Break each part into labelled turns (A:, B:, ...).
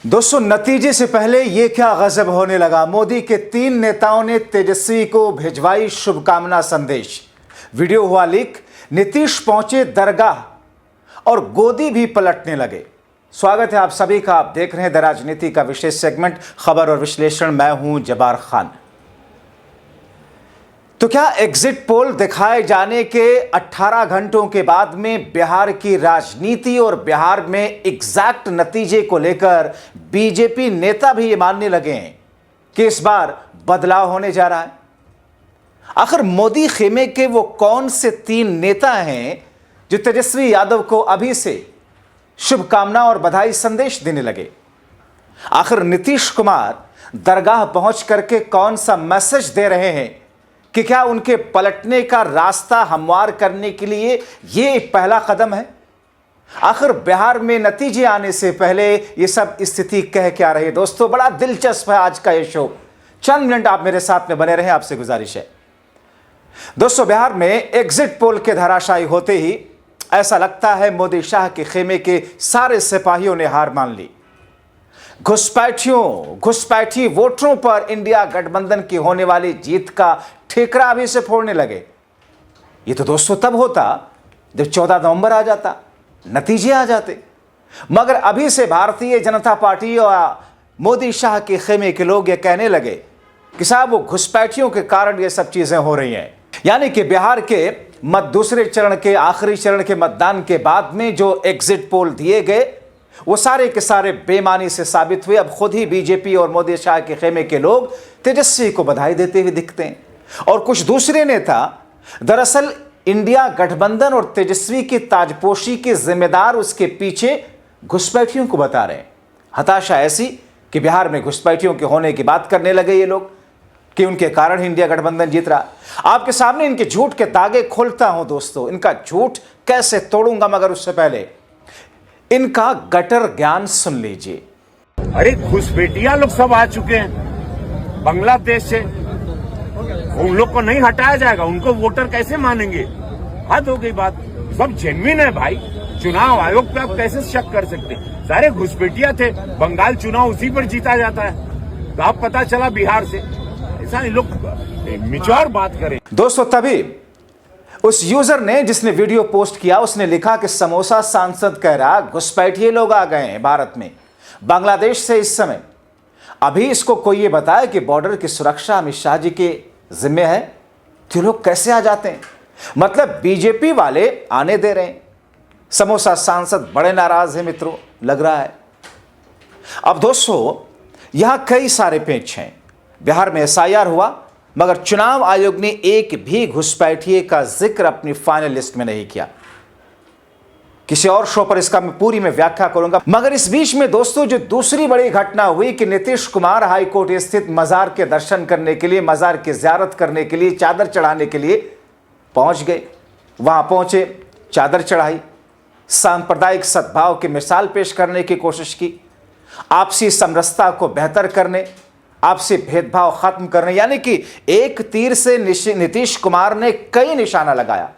A: दोस्तों, नतीजे से पहले ये क्या गजब होने लगा। मोदी के 3 नेताओं ने तेजस्वी को भिजवाई शुभकामना संदेश। वीडियो हुआ लीक। नीतीश पहुंचे दरगाह और गोदी भी पलटने लगे। स्वागत है आप सभी का। आप देख रहे हैं द राजनीति का विशेष सेगमेंट खबर और विश्लेषण। मैं हूं जबार खान। तो क्या एग्जिट पोल दिखाए जाने के 18 घंटों के बाद में बिहार की राजनीति और बिहार में एग्जैक्ट नतीजे को लेकर बीजेपी नेता भी ये मानने लगे हैं कि इस बार बदलाव होने जा रहा है। आखिर मोदी खेमे के वो कौन से 3 नेता हैं जो तेजस्वी यादव को अभी से शुभकामना और बधाई संदेश देने लगे? आखिर नीतीश कुमार दरगाह पहुंच करके कौन सा मैसेज दे रहे हैं कि क्या उनके पलटने का रास्ता हमवार करने के लिए यह एक पहला कदम है? आखिर बिहार में नतीजे आने से पहले यह सब स्थिति कह क्या रही है? दोस्तों, बड़ा दिलचस्प है आज का यह शो। चंद मिनट आप मेरे साथ में बने रहें, आपसे गुजारिश है। दोस्तों, बिहार में एग्जिट पोल के धराशायी होते ही ऐसा लगता है मोदी शाह के खेमे के सारे सिपाहियों ने हार मान ली। घुसपैठी वोटरों पर इंडिया गठबंधन की होने वाली जीत का ठेकरा अभी से फोड़ने लगे। ये तो दोस्तों तब होता जब 14 नवंबर आ जाता, नतीजे आ जाते। मगर अभी से भारतीय जनता पार्टी और मोदी शाह के खेमे के लोग ये कहने लगे कि साहब वो घुसपैठियों के कारण ये सब चीजें हो रही हैं। यानी कि बिहार के दूसरे चरण के आखिरी चरण के मतदान के बाद में जो एग्जिट पोल दिए गए वो सारे के सारे बेईमानी से साबित हुए। अब खुद ही बीजेपी और मोदी शाह के खेमे के लोग तेजस्वी को बधाई देते हुए दिखते हैं और कुछ दूसरे नेता दरअसल इंडिया गठबंधन और तेजस्वी की ताजपोशी के जिम्मेदार उसके पीछे घुसपैठियों को बता रहे हैं। हताशा ऐसी कि बिहार में घुसपैठियों के होने की बात करने लगे ये लोग कि उनके कारण इंडिया गठबंधन जीत रहा। आपके सामने इनके झूठ के तागे खोलता हूं दोस्तों। इनका झूठ कैसे तोड़ूंगा, मगर उससे पहले इनका गटर ज्ञान सुन लीजिए।
B: अरे घुसपैठिया लोग सब आ चुके हैं बांग्लादेश से। उन लोग को नहीं हटाया जाएगा, उनको वोटर कैसे मानेंगे? हद हो गई बात। सब जेन्युइन है भाई। चुनाव आयोग पे आप कैसे शक कर सकते? सारे घुसपैठिया थे। बंगाल चुनाव उसी पर जीता जाता है, तो आप पता चला बिहार से। ऐसा नहीं, लोग मिच्योर बात करें।
A: दोस्तों, तभी उस यूजर ने जिसने वीडियो पोस्ट किया उसने लिखा कि समोसा सांसद कह रहा घुसपैठिए लोग आ गए हैं भारत में बांग्लादेश से इस समय। अभी इसको कोई ये बताए कि बॉर्डर की सुरक्षा अमित शाह जी के जिम्मे है, तो लोग कैसे आ जाते हैं? मतलब बीजेपी वाले आने दे रहे हैं। समोसा सांसद बड़े नाराज हैं मित्रों, लग रहा है। अब दोस्तों, यहां कई सारे पेच हैं। बिहार में एसआईआर हुआ, मगर चुनाव आयोग ने एक भी घुसपैठिए का जिक्र अपनी फाइनल लिस्ट में नहीं किया। किसी और शो पर इसका मैं व्याख्या करूंगा। मगर इस बीच में दोस्तों जो दूसरी बड़ी घटना हुई कि नीतीश कुमार हाईकोर्ट स्थित मजार के दर्शन करने के लिए, मजार की ज़ियारत करने के लिए, चादर चढ़ाने के लिए पहुंच गए। वहां पहुंचे, चादर चढ़ाई, सांप्रदायिक सद्भाव की मिसाल पेश करने की कोशिश की, आपसी समरसता को बेहतर करने, आपसी भेदभाव खत्म करने, यानी कि एक तीर से नीतीश कुमार ने कई निशाना लगाया।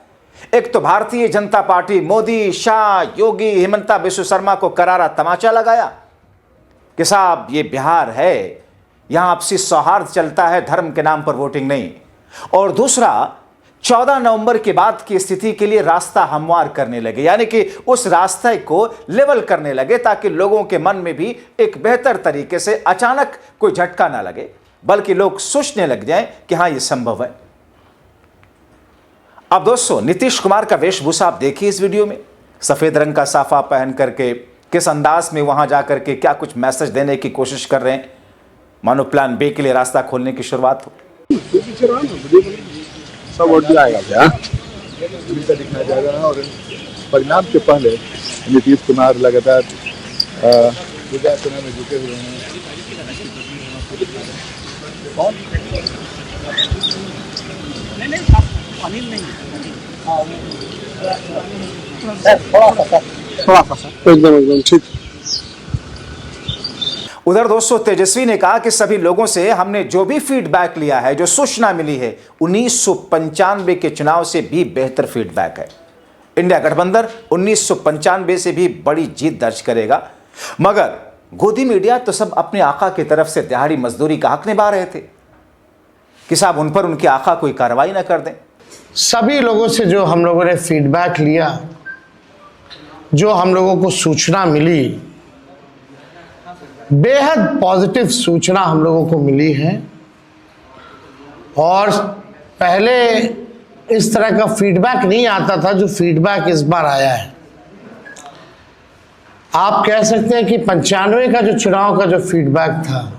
A: एक तो भारतीय जनता पार्टी, मोदी, शाह, योगी, हिमंता बिस्व शर्मा को करारा तमाचा लगाया कि साहब ये बिहार है, यहां आपसी सौहार्द चलता है, धर्म के नाम पर वोटिंग नहीं। और दूसरा, 14 नवंबर के बाद की स्थिति के लिए रास्ता हमवार करने लगे, यानी कि उस रास्ते को लेवल करने लगे ताकि लोगों के मन में भी एक बेहतर तरीके से अचानक कोई झटका ना लगे, बल्कि लोग सोचने लग जाएं कि हां ये संभव है। अब दोस्तों, नीतीश कुमार का वेशभूषा आप देखिए इस वीडियो में। सफेद रंग का साफा पहन करके किस अंदाज में वहां जाकर के क्या कुछ मैसेज देने की कोशिश कर रहे हैं, मानो प्लान बी के लिए रास्ता खोलने की शुरुआत हो।
C: सब वोट जाएगा क्या का दिखाया जाएगा। और परिणाम के पहले नीतीश कुमार लगातार चुनाव में जुटे हुए हैं। एकदम ठीक।
A: उधर दोस्तों तेजस्वी ने कहा कि सभी लोगों से हमने जो भी फीडबैक लिया है, जो सूचना मिली है, 1995 के चुनाव से भी बेहतर फीडबैक है। इंडिया गठबंधन 1995 से भी बड़ी जीत दर्ज करेगा। मगर गोदी मीडिया तो सब अपने आका की तरफ से दिहाड़ी मजदूरी का हक निभा रहे थे कि साहब उन पर उनके आका कोई कार्रवाई ना कर दें।
D: सभी लोगों से जो हम लोगों ने फीडबैक लिया, जो हम लोगों को सूचना मिली, बेहद पॉजिटिव सूचना हम लोगों को मिली है। और पहले इस तरह का फीडबैक नहीं आता था जो फीडबैक इस बार आया है। आप कह सकते हैं कि 95 का जो चुनाव का जो फीडबैक था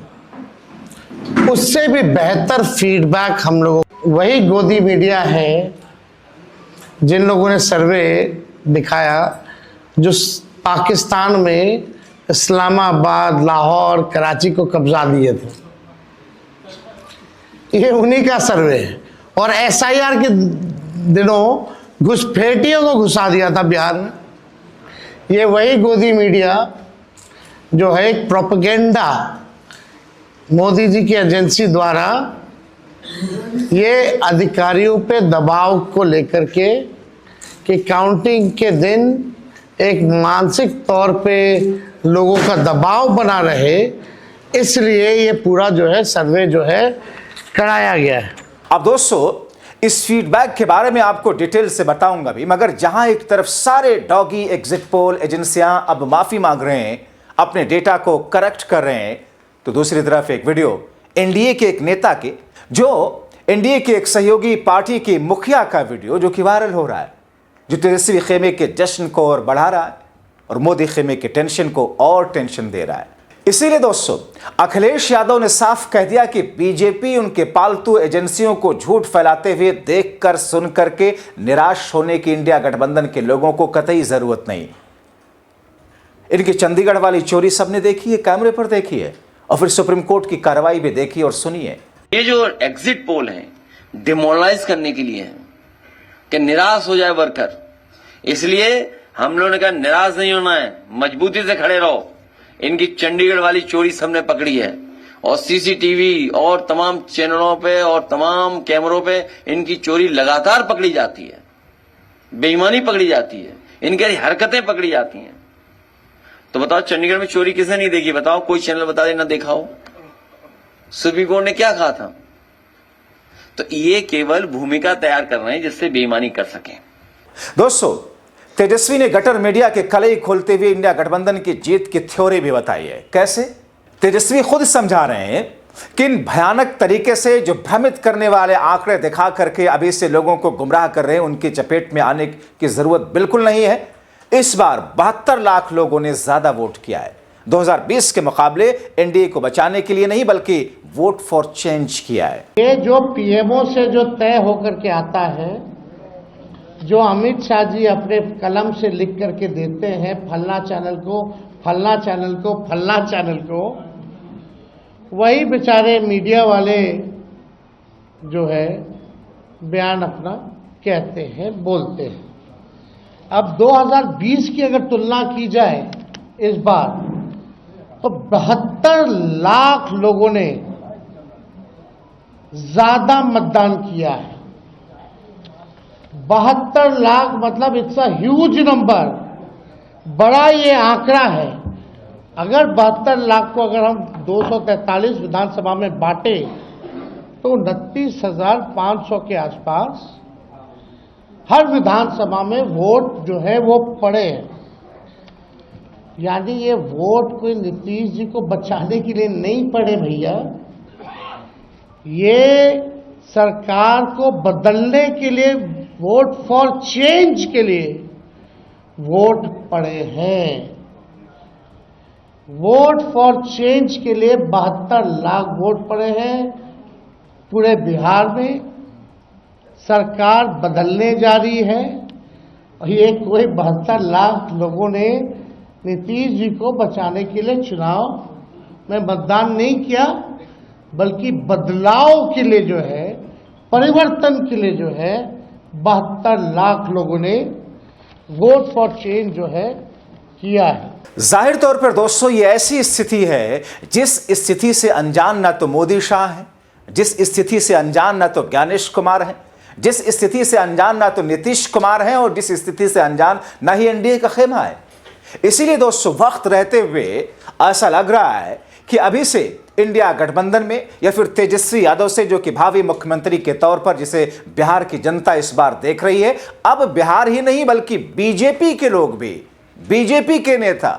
D: उससे भी बेहतर फीडबैक हम लोगों। वही गोदी मीडिया है जिन लोगों ने सर्वे दिखाया, जो पाकिस्तान में इस्लामाबाद, लाहौर, कराची को कब्जा दिए थे, ये उन्हीं का सर्वे है। और SIR के दिनों घुसपैठियों को घुसा दिया था बिहार में। ये वही गोदी मीडिया जो है एक प्रोपेगेंडा मोदी जी की एजेंसी द्वारा ये अधिकारियों पे दबाव को लेकर के कि काउंटिंग के दिन एक मानसिक तौर पे लोगों का दबाव बना रहे, इसलिए ये पूरा जो है सर्वे जो है कराया गया है।
A: अब दोस्तों, इस फीडबैक के बारे में आपको डिटेल से बताऊंगा भी, मगर जहां एक तरफ सारे डॉगी एग्जिट पोल एजेंसियां अब माफी मांग रहे हैं, अपने डेटा को करेक्ट कर रहे हैं, तो दूसरी तरफ एक वीडियो एनडीए के एक नेता के, जो एनडीए के एक सहयोगी पार्टी के मुखिया का वीडियो जो कि वायरल हो रहा है, जो तेजस्वी खेमे के जश्न को और बढ़ा रहा है और मोदी खेमे के टेंशन को और टेंशन दे रहा है। इसीलिए दोस्तों, अखिलेश यादव ने साफ कह दिया कि बीजेपी उनके पालतू एजेंसियों को झूठ फैलाते हुए देखकर सुन करके निराश होने की इंडिया गठबंधन के लोगों को कतई जरूरत नहीं। इनकी चंडीगढ़ वाली चोरी सबने देखी है, कैमरे पर देखी है, और फिर सुप्रीम कोर्ट की कार्रवाई भी देखी और सुनी है।
E: ये जो एग्जिट पोल है डिमोरलाइज करने के लिए है कि निराश हो जाए वर्कर, इसलिए हम लोगों ने कहा निराश नहीं होना है, मजबूती से खड़े रहो। इनकी चंडीगढ़ वाली चोरी सबने पकड़ी है और सीसीटीवी और तमाम चैनलों पे और तमाम कैमरों पे इनकी चोरी लगातार पकड़ी जाती है, बेईमानी पकड़ी जाती है, इनकी हरकतें पकड़ी जाती हैं। तो बताओ चंडीगढ़ में चोरी किसने नहीं देखी? बताओ, कोई चैनल बता दे ना देखा हो। सुप्रीम कोर्ट ने क्या कहा था? तो ये केवल भूमिका तैयार कर रहे हैं जिससे बेईमानी कर सकें।
A: दोस्तों, तेजस्वी ने गटर मीडिया के कलई खोलते हुए इंडिया गठबंधन की जीत की थ्योरी भी बताई है। कैसे? तेजस्वी खुद समझा रहे हैं कि इन भयानक तरीके से जो भ्रमित करने वाले आंकड़े दिखा करके अभी से लोगों को गुमराह कर रहे हैं, उनकी चपेट में आने की जरूरत बिल्कुल नहीं है। इस बार 72 लाख लोगों ने ज्यादा वोट किया है 2020 के मुकाबले, एनडीए को बचाने के लिए नहीं बल्कि वोट फॉर चेंज किया है।
D: ये जो पीएमओ से जो तय होकर के आता है, जो अमित शाह जी अपने कलम से लिख करके देते हैं, फलना चैनल को, फलना चैनल को, फलना चैनल को, वही बेचारे मीडिया वाले जो है बयान अपना कहते हैं, बोलते हैं। अब 2020 की अगर तुलना की जाए इस बार, तो 72 लाख लोगों ने ज्यादा मतदान किया है। 72 लाख मतलब इट्स अ ह्यूज नंबर, बड़ा ये आंकड़ा है। अगर 72 लाख को अगर हम 243 विधानसभा में बांटे तो 29,500 के आसपास हर विधानसभा में वोट जो है वो पड़े हैं। यानी ये वोट कोई नीतीश जी को बचाने के लिए नहीं पड़े भैया, ये सरकार को बदलने के लिए, वोट फॉर चेंज के लिए वोट पड़े हैं। वोट फॉर चेंज के लिए 72 लाख वोट पड़े हैं। पूरे बिहार में सरकार बदलने जा रही है और ये कोई 72 लाख लोगों ने नीतीश जी को बचाने के लिए चुनाव में मतदान नहीं किया, बल्कि बदलाव के लिए जो है, परिवर्तन के लिए जो है 72 लाख लोगों ने वोट फॉर चेंज जो है किया है।
A: जाहिर तौर पर दोस्तों, ये ऐसी स्थिति है जिस स्थिति से अनजान ना तो मोदी शाह है, जिस स्थिति से अनजान ना तो ज्ञानेश कुमार है, जिस स्थिति से अनजान ना तो नीतीश कुमार है, और जिस स्थिति से अनजान ना ही एनडीए का खेमा है। इसीलिए दोस्तों वक्त रहते हुए ऐसा लग रहा है कि अभी से इंडिया गठबंधन में या फिर तेजस्वी यादव से, जो कि भावी मुख्यमंत्री के तौर पर जिसे बिहार की जनता इस बार देख रही है, अब बिहार ही नहीं बल्कि बीजेपी के लोग भी, बीजेपी के नेता,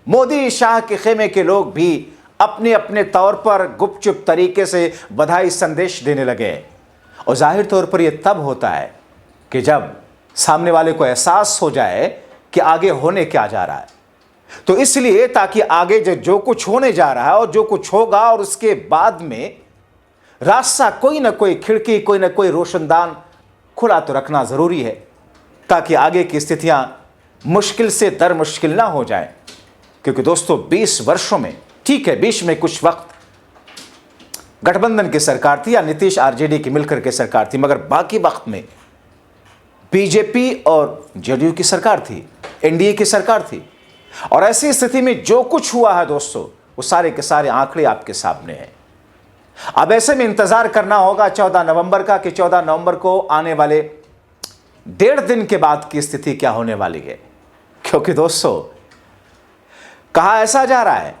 A: मोदी शाह के खेमे के लोग भी अपने अपने तौर पर गुपचुप तरीके से बधाई संदेश देने लगे। और जाहिर तौर पर यह तब होता है कि जब सामने वाले को एहसास हो जाए कि आगे होने क्या जा रहा है। तो इसलिए ताकि आगे जो कुछ होने जा रहा है और जो कुछ होगा और उसके बाद में रास्ता, कोई ना कोई खिड़की, कोई ना कोई रोशनदान खुला तो रखना जरूरी है, ताकि आगे की स्थितियां मुश्किल से दर मुश्किल ना हो जाएं। क्योंकि दोस्तों 20 वर्षों में, ठीक है, बीच में कुछ वक्त गठबंधन की सरकार थी या नीतीश आरजेडी की मिलकर के सरकार थी, मगर बाकी वक्त में बीजेपी और जेडीयू की सरकार थी, एनडीए की सरकार थी। और ऐसी स्थिति में जो कुछ हुआ है दोस्तों, वो सारे के सारे आंकड़े आपके सामने हैं। अब ऐसे में इंतजार करना होगा 14 नवंबर का कि 14 नवंबर को आने वाले 1.5 दिन के बाद की स्थिति क्या होने वाली है। क्योंकि दोस्तों कहा ऐसा जा रहा है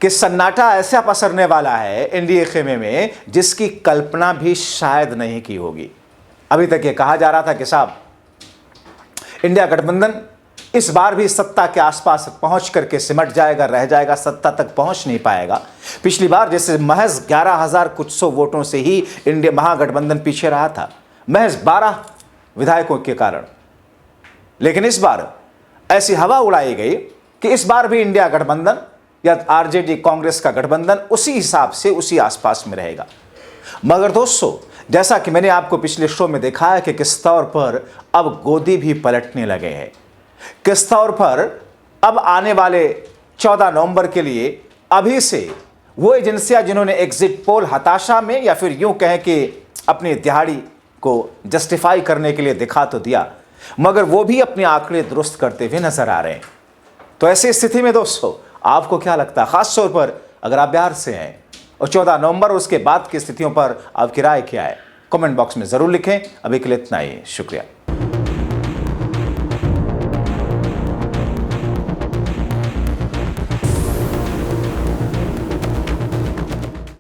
A: कि सन्नाटा ऐसा पसरने वाला है एनडीए खेमे में जिसकी कल्पना भी शायद नहीं की होगी। अभी तक ये कहा जा रहा था कि साहब इंडिया गठबंधन इस बार भी सत्ता के आसपास पहुंच करके सिमट जाएगा, रह जाएगा, सत्ता तक पहुंच नहीं पाएगा। पिछली बार जैसे महज 11,000 कुछ सौ वोटों से ही इंडिया महागठबंधन पीछे रहा था, महज 12 विधायकों के कारण। लेकिन इस बार ऐसी हवा उड़ाई गई कि इस बार भी इंडिया गठबंधन या आरजेडी कांग्रेस का गठबंधन उसी हिसाब से, उसी आसपास में रहेगा। मगर दोस्तों जैसा कि मैंने आपको पिछले शो में दिखाया कि किस तौर पर अब गोदी भी पलटने लगे हैं, किस तौर पर अब आने वाले 14 नवंबर के लिए अभी से वो एजेंसियां जिन्होंने एग्जिट पोल हताशा में या फिर यूं कहें कि अपनी दिहाड़ी को जस्टिफाई करने के लिए दिखा तो दिया, मगर वो भी अपने आंकड़े दुरुस्त करते हुए नजर आ रहे हैं। तो ऐसी स्थिति में दोस्तों आपको क्या लगता है, खास तौर पर अगर आप बिहार से हैं, और 14 नवंबर और उसके बाद की स्थितियों पर आपकी राय क्या है, कमेंट बॉक्स में जरूर लिखें। अभी के लिए इतना ही, शुक्रिया।